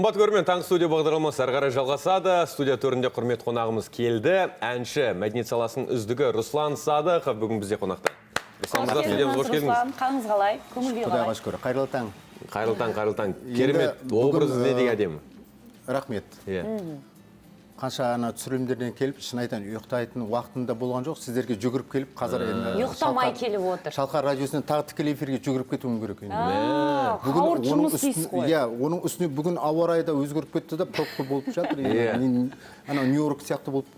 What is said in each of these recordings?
Қымбат көрермен, таң студия бағдарламасы әрі қарай жалғасады. Студия төрінде құрмет қонағымыз келді. Әнші, мәдениет саласының үздігі Руслан Садықов бүгін бізде қонақта. Руслан, қаңыз қалай? Көңіл күй қалай? Қайырлы таң. Қайырлы таң. Керемет, образы не деген әдемі. Рахмет. Қанша түсірілімдерден келіп, шын айтайын, ұйықтайтын уақытында болған жоқ. Сіздерге жүгіріп келіп, қазір ұйықтамай келіп отыр. Шалқар радиосынан тағы тікелей эфирге жүгіріп кетуім керек. Қауырт жұмыс дейсіз ғой. Оның үстіне бүгін ауа райы да өзгеріп кетті де, пробка болып жатыр. Ана Нью-Йорк сияқты болып.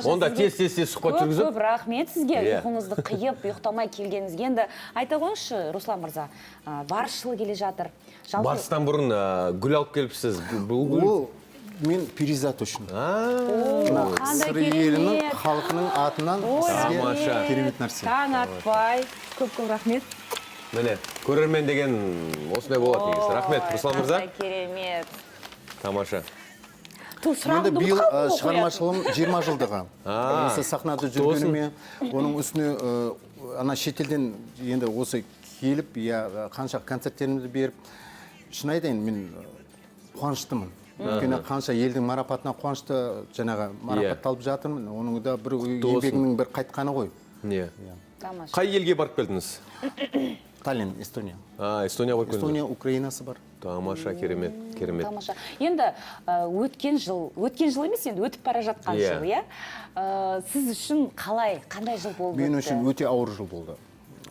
Онда тез сұхбат жүргізіп. Көп рахмет сізге, ұйқыңызды қиып, ұйықтамай келгеніңізге. Енді айта қойыңызшы, Руслан мырза, барыс жылы келе жатыр. Барыстан бұрын гүл алып келіпсіз. Мен перизат үшін. Қандай Сыр елінің керемет. халқының атынан сізге керемет нәрсе. Таң атпай. Көп рахмет. Міне, көрермен деген осындай болады негізі. Рахмет, Руслан мырза. Қандай керемет. Тамаша. Енді биыл шығармашылығым 20 жылдығы. Осы сахнада жүргеніме, оның үстіне ана шетелден енді осы келіп, қанша концерттерімді беріп, шын айтайын, мен қуаныштымын. Өйткені қанша елдің марапатына қуанышты жаңағы марапатталып жатырмын. Оның да бір еңбегінің бір қайтқаны ғой. Қай елге барып келдіңіз? Таллин, Эстония. Эстония барып келдіңіз? Эстония, Украинасы бар. Тамаша, керемет. Тамаша. Енді өткен жыл емес, енді өтіп бара жатқан жыл, иә? Сіз үшін қандай жыл болды? Мен үшін өте ауыр жыл болды.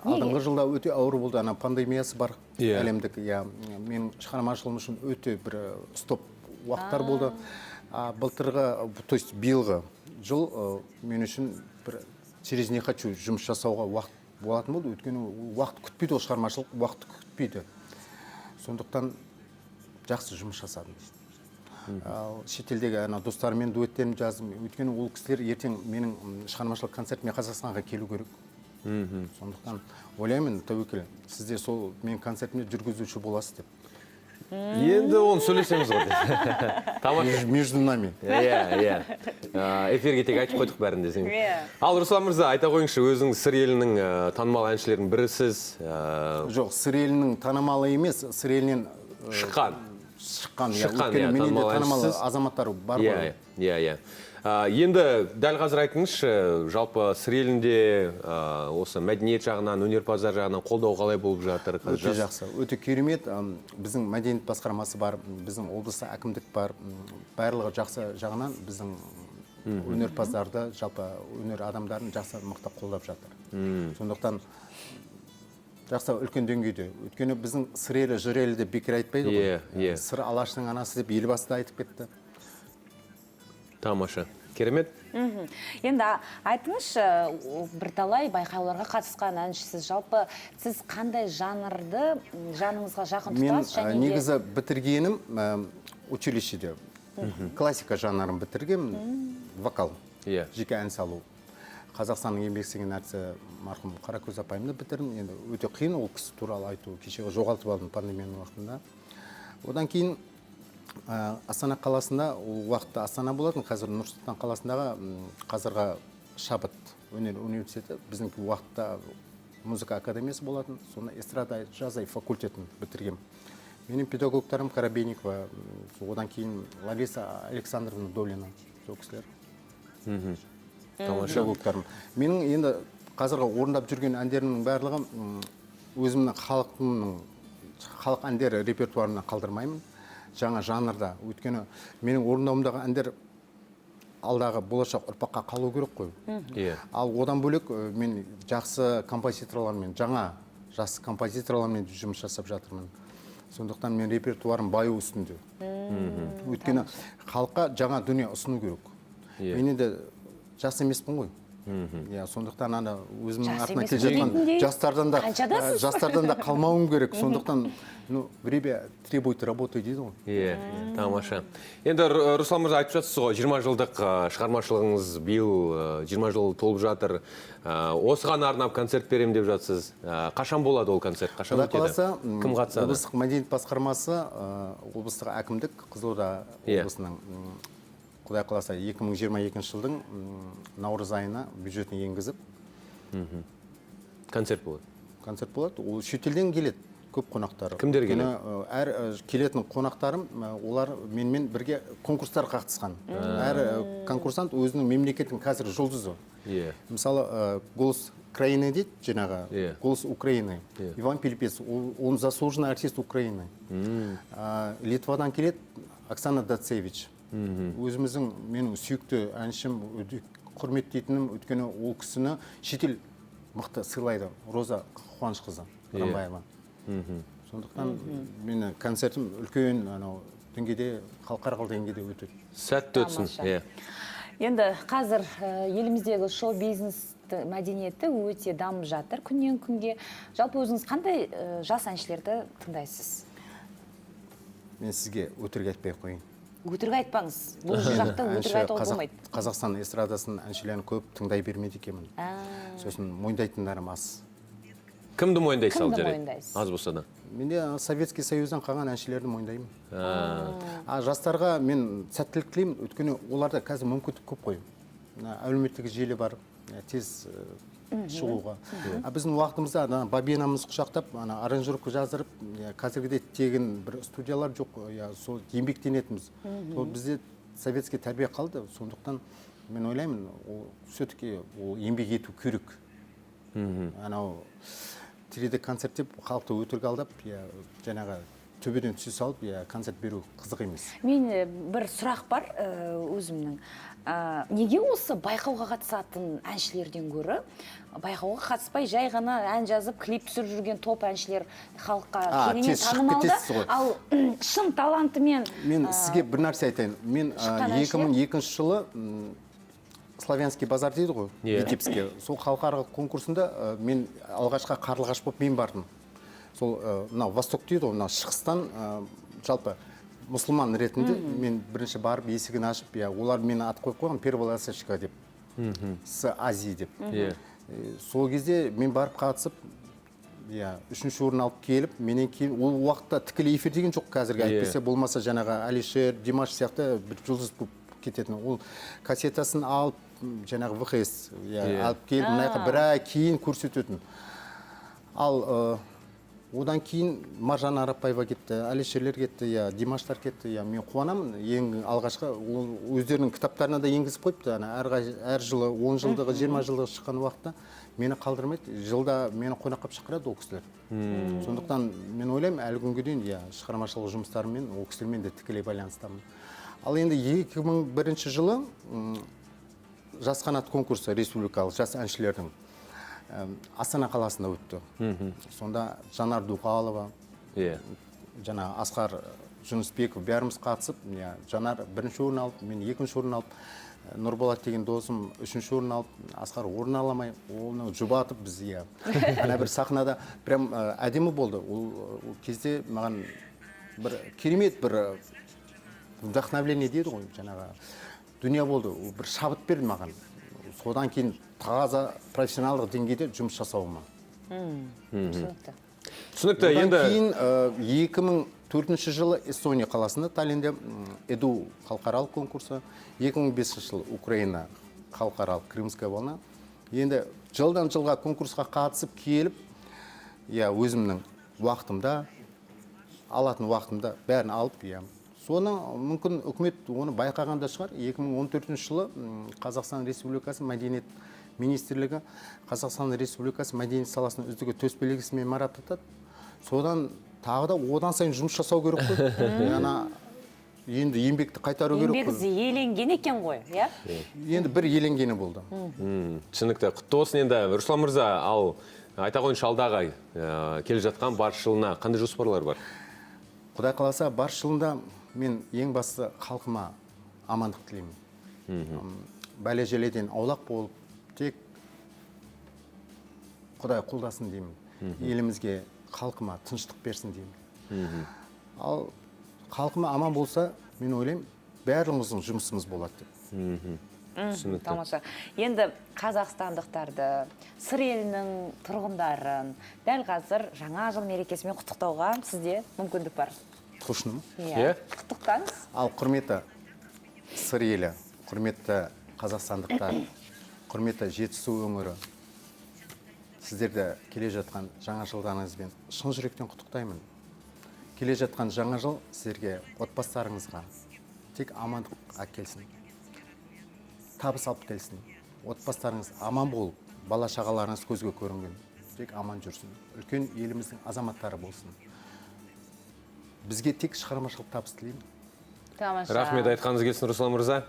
Алдыңғы жылда өте ауыр болды. Ана пандемиясы бар әлемдік. Мен шығармашылығым үшін өте бір стоп уақыттар болды. Былтырғы, то есть биылғы жыл мен үшін бір через не хочу жұмыс жасауға уақыт болатын болды. Өйткені уақыт күтпейді, ол шығармашылық уақыт күтпейді. Сондықтан жақсы жұмыс жасадым. Шетелдегі достарыммен дуэттерімді жаздым. Өйткені ол кісілер ертең менің шығармашылық концертіме Қазақстанға келу керек. Сондықтан ойлаймын, Тәуекел, сізде сол мен концертіме жүргізуші боласыз деп. Енді оны сөйлесеміз ғой. Тамаша. Между нами. Эфирге тек айтып қойдық бәрін десең. Ал Руслан мырза, айта қойыңызшы, өзің сыр елінің танымал әншілерінің бірісіз. Жоқ, сыр елінің танымалы емес, сыр елінен шыққан. Өйткені менен де танымалы азаматтар бар ғой. Енді дәл қазір айтыңызшы, жалпы сыр елінде осы мәдениет жағынан, өнерпаздар жағынан қолдау қалай болып жатыр? Өте жақсы, өте керемет. Біздің мәдениет басқармасы бар, біздің облыста әкімдік бар. Барлығы жақсы жағынан біздің өнерпаздарды, жалпы өнер адамдарын жақсы мықты қолдап жатыр. Сондықтан жақсы үлкен деңгейде. Өйткені біздің сыр елі, жыр елі деп бекер айтпайды ғой. Сыр алаштың анасы деп елбасы да айтып кетті. Тамаша. Керемет? Енді айтыңызшы, бірталай байқауларға қатысқан әншісіз. Жалпы сіз қандай жанрды жаныңызға жақын тұтасыз? Мен негізі бітіргенім училищеде. Классика жанрын бітіргем, вокал, жеке ән салу. Қазақстанның еңбек сіңірген артисі марқұм Қаракөз апайымды бітірдім. Енді өте қиын ол кісі туралы айту. Кешегі жоғалтып алдым пандемияның уақытында. Одан кейін Астана қаласында, ол уақытта Астана болатын, қазір Нұрсұлтан қаласындағы қазіргі Шабыт өнер университеті, біздің уақытта музыка академиясы болатын, сонда эстрада жазай факультетін бітіргем. Менің педагогтарым Карабейникова, одан кейін Лариса Александровна Долина, сол кісілер. Педагогтарым. Менің енді қазіргі орындап жүрген әндерінің барлығы өзімнің халық әндері репертуарынан қалдырмаймын. Жаңа жанрда. Өйткені менің орындаумдағы әндер алдағы болашақ ұрпаққа қалу керек қой. Ал одан бөлек мен жақсы композиторлармен, жаңа жас композиторлармен жұмыс жасап жатырмын. Сондықтан мен репертуарым баю үстінде. Өйткені халыққа жаңа дүние ұсыну керек. Мен енді жас емеспін ғой. Сондықтан өзімнің артына келе жатқан жастардан да қалмауым керек. Сондықтан время требует работы дейді ғой. Тамаша. Енді Руслан мырза айтып жатсыз ғой, 20 жылдық шығармашылығыңыз биыл 20 жыл толып жатыр. Осыған арнап концерт берем деп жатсыз. Қашан болады ол концерт? Қашан өтеді? Кім қатысады? Облыстық мәдениет басқармасы, облыстық әкімдік, Қызылорда облысының Құдай қаласа 2022 жылдың наурыз айына бюджетіне енгізіп концерт болады. Концерт болады. Ол шетелден келеді. көп қонақтар. Кімдер Өйткені, келеді? Әр келетін қонақтарым, олар менімен бірге конкурстар қатысқан. Әр конкурсант өзінің мемлекеттің қазір жұлдызы. Иә. Мысалы, «Голос Украины» дейді, жаңағы «Голос Украины». Иван Пилипец, он заслуженный артист Украины. Литвадан келеді Оксана Дацевич. Өзіміздің менің сүйікті әншім, құрметтейтінім, өйткені ол кісіні шетел мықты сыйлайды. Роза Қуанышқызы Рамбаева. Сондықтан менің концертім үлкен деңгейде, халықаралық деңгейде өтеді. Сәтті өтсін. Иә. Енді қазір еліміздегі шоу-бизнес мәдениеті өте дамып жатыр күннен күнге. Жалпы өзіңіз қандай жас әншілерді тыңдайсыз? Мен сізге өтірік айтпай қойын. Өтірік айтпаңыз. Бұл жақта өтірік айтуға болмайды. Қазақстан эстрадасының әншілерін көп тыңдай бермейді екенмін. Сосын мойындайтындарым аз. Кімді мойындайсыз ал Кімді жарайды? мойындайсыз? Аз болса да. Менде Советский Союздан қалған әншілерді мойындаймын. Жастарға мен сәттілік тілеймін, өйткені оларда қазір мүмкіндік көп қой. Әлеуметтік желі бар, тез шығуға. Біздің уақытымызда бабинамыз құшақтап, аранжировка жаздырып, қазіргідей тегін бір студиялар жоқ, сол еңбектенетіміз. Бізде советский тәрбие қалды, сондықтан мен ойлаймын, все-таки еңбек ету керек. Анау 3D концерт деп халықты өтірік алдап, жаңағы төбеден түсе салып, концерт беру қызық емес. Мен бір сұрақ бар өзімнің. Неге осы байқауға қатысатын әншілерден гөрі байқауға қатыспай жай ғана ән жазып, клип түсіріп жүрген топ әншілер халыққа кеңінен танымалды, ал шын талантымен... Мен сізге бір нәрсе айтайын. Мен 2002 жылы Славянский базар дейді ғой, Витебске. Сол халықаралық конкурсында мен алғашқа қарлығаш болып мен бардым. Сол Восток дейді ғой, шығыстан жалпы мұсылман ретінде мен бірінші барып есігін ашып, олар мені ат қойып қойған первая ласточка деп, с Азии деп. Сол кезде мен барып қатысып, үшінші орын алып келіп, менен кейін ол уақытта тікелей эфир деген жоқ қазіргі, әйтпесе болмаса жаңағы Алишер, Димаш сияқты бір жұлдыз болып кететін. Ол кассетасын алып, жаңағы ВХС алып келіп, мұнайқа бір ай кейін көрсететін. Ал одан кейін Маржан Арапбаева кетті, Алишерлер кетті, Димаштар кетті. Мен қуанамын, ең алғашқы өздерінің кітаптарына да енгізіп қойыпты. Әр жылы, 10 жылдығы, 20 жылдығы шыққан уақытта мені қалдырмайды. Жылда мені қонаққа шақырады ол кісілер. Сондықтан мен ойлаймын, әлі күнге дейін шығармашылық жұмыстарымен ол кісілермен де тікелей байланыстамын. Ал енді 2001 жылы жас қанат конкурсы республикалық жас әншілердің Астана қаласында өтті. Сонда Жанар Дұғалова, жаңа Асқар Жүнісбеков бәріміз қатысып, Жанар бірінші орын алып, мен екінші орын алып, Нұрболат деген досым үшінші орын алып, Асқар орын аламай, оны жұбатып біз, бір сахнада прям әдемі болды. Ол кезде маған бір керемет бір вдохновление дейді ғой, жаңағы дүние болды, бір шабыт берді маған. Содан кейін таза профессионалдық деңгейде жұмыс жасауыма. Түсінікті. Енді кейін 2004 жылы Эстония қаласында Таллинде Эду халықаралық конкурсы, 2005 жылы Украина халықаралық Крымская волна. Енді жылдан жылға конкурсқа қатысып келіп, өзімнің уақытымда, алатын уақытымда бәрін алып, соны мүмкін үкімет оны байқағанда шығар. 2014 жылы Қазақстан Республикасы мәдениет министрлігі Қазақстан Республикасы мәдениет саласының үздігі төсбелгісімен марапаттады. Содан тағы да одан сайын жұмыс жасау керек қой. Енді еңбекті қайтару керек қой. Еңбегі еленген екен ғой, иә? Енді бір еленгені болды. Түсінікті. Құтты болсын. Енді Руслан мырза, ал айта қойыңызшы алдағы келе жатқан барыс жылына қандай жоспарлар бар? Құдай қаласа барыс жылында мен ең басты халқыма амандық тілеймін. Бәле желеден аулақ болып, тек Құдай қолдасын деймін. Елімізге, халқыма тыныштық берсін деймін. Ал халқыма аман болса, мен ойлаймын, бәріміздің жұмысымыз болады деп. Тамаша. Енді қазақстандықтарды, сыр елінің тұрғындарын дәл қазір жаңа жыл мерекесімен құттықтауға сізде мүмкіндік бар. Құшыным? Құттықтаңыз. Ал құрметті сыр елі, құрметті қазақстандықтар, құрметті Жетісу өңірі, сіздерді келе жатқан жаңа жылдарыңызбен шын жүректен құттықтаймын. Келе жатқан жаңа жыл сіздерге отбасыларыңызға тек амандық әкелсін. Табыс алып келсін. Отбасыларыңыз аман болып, бала шағаларыңыз көзге көрінген. Тек аман жүрсін. Үлкен еліміздің азаматтары болсын. Бізге тек шығармашылық табыс тілеймін. Тамаша. Рахмет, айтқаныңыз келсін, Руслан мырза.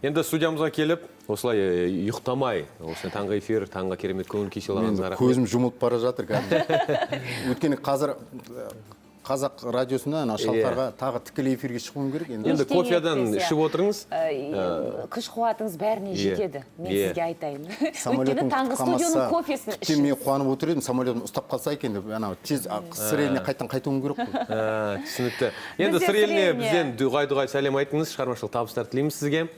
Енді студиямызға келіп, осылай ұйықтамай, осы таңғы эфир, таңға керемет көңіл күй сыйлағаныңызға рахмет. Көзім жұмылып бара жатыр кәдімгі. Өйткені қазір Қазақ радиосында шалқарға тағы тікелей эфирге шығуым керек. Енді кофедан ішіп отырыңыз. Күш қуатыңыз бәріне жетеді. Мен сізге айтайын. Өйткені Самолетім таңғы студияның кофесін ішіңіз. Мен қуанып отыр едім, самолетім ұстап қалса екен деп, тез сыр еліне қайтуым керек қой. Түсінікті. Енді сыр еліне бізден дұғай сәлем айтыңыз, шығармашылық табыстар тілейміз сізге.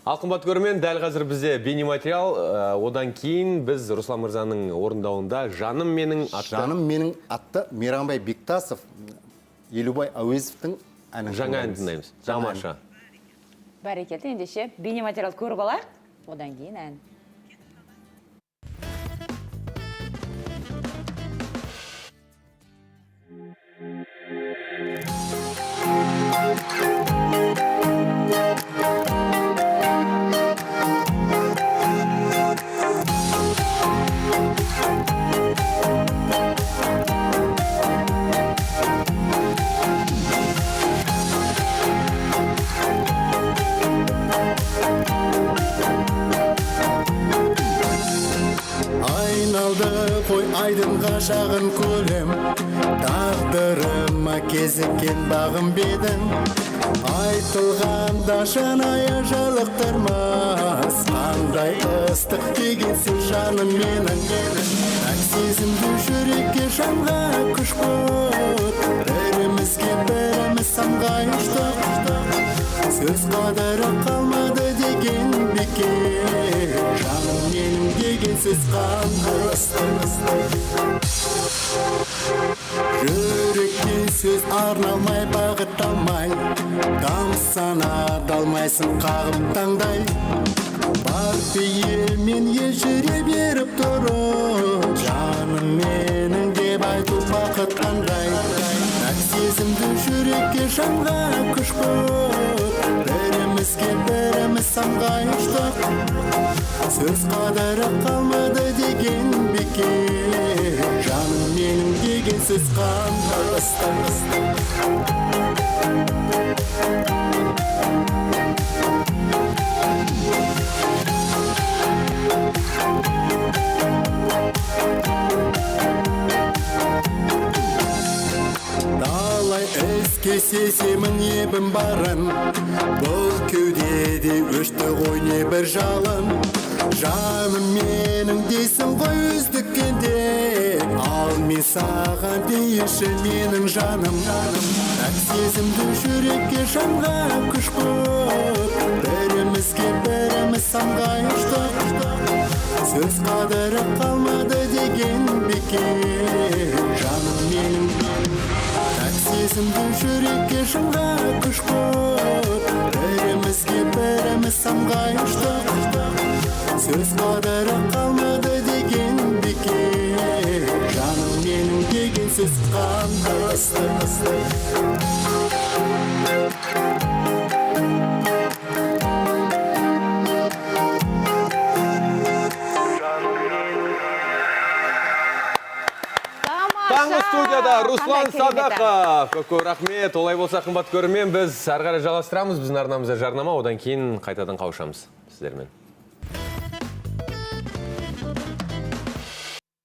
Ал қымбатты көрермен, дәл қазір бізде бейнематериал, одан кейін біз Руслан мырзаның орындауында Жаным менің атты Мейрамбай Бектасов, Елубай Әуезовтың жаңа әнін тыңдаймыз. Тамаша. Бәрекелді, ендеше бейнематериал көріп алайық, одан кейін ән. Қой айдын ғашағын көлем, тағдырыма кезіккен бағым бедің. Айтылғанда шанайы жалықтырмас, қандай ыстық дегенсің жаным менің. Әк сезімді жүрекке жанға күш қот, бірімізге біріміз самғай ұштық. Сөз қадірі қалмады деген бекер, жаным менің деген сөз қандай. Жүрекке сөз арналмай бағытталмай, тамсана далмайсың қағып таңдай. Бар пейілмен ел жүре беріп тұрып, жаным менің деп айту бақыт қандай. Әк сезімді жүрекке жанға күш қот, бірімізге біріміз самғай ұштық. Сөз қадірі қалмады деген бекер, жаным менің деген сөз қандай ыстық. Далай іске сеземін ебім барын, бұл кеудеде өшті ғой небір жалын. Жаным менің дейсің ғой өздіккенде, ал мен саған дейші менің жаным. Әк сезімді жүрекке жанға күш қот, бірімізге біріміз самғай ұштық. Сөз қадірі қалмады деген бекер, жаным менің. Әк сезімді жүрекке жанға күш қот, бірімізге біріміз самғай ұштық. Сөз қадірі қалмады деген бекер, жаным менің деген сөз қандай ыстық. Таңғы студияда Руслан Садақов. Көп рахмет. Олай болса, қымбат көрермен, біз ары қарай жалғастырамыз. Біздің арнамызда жарнама, одан кейін қайтадан қауышамыз сіздермен.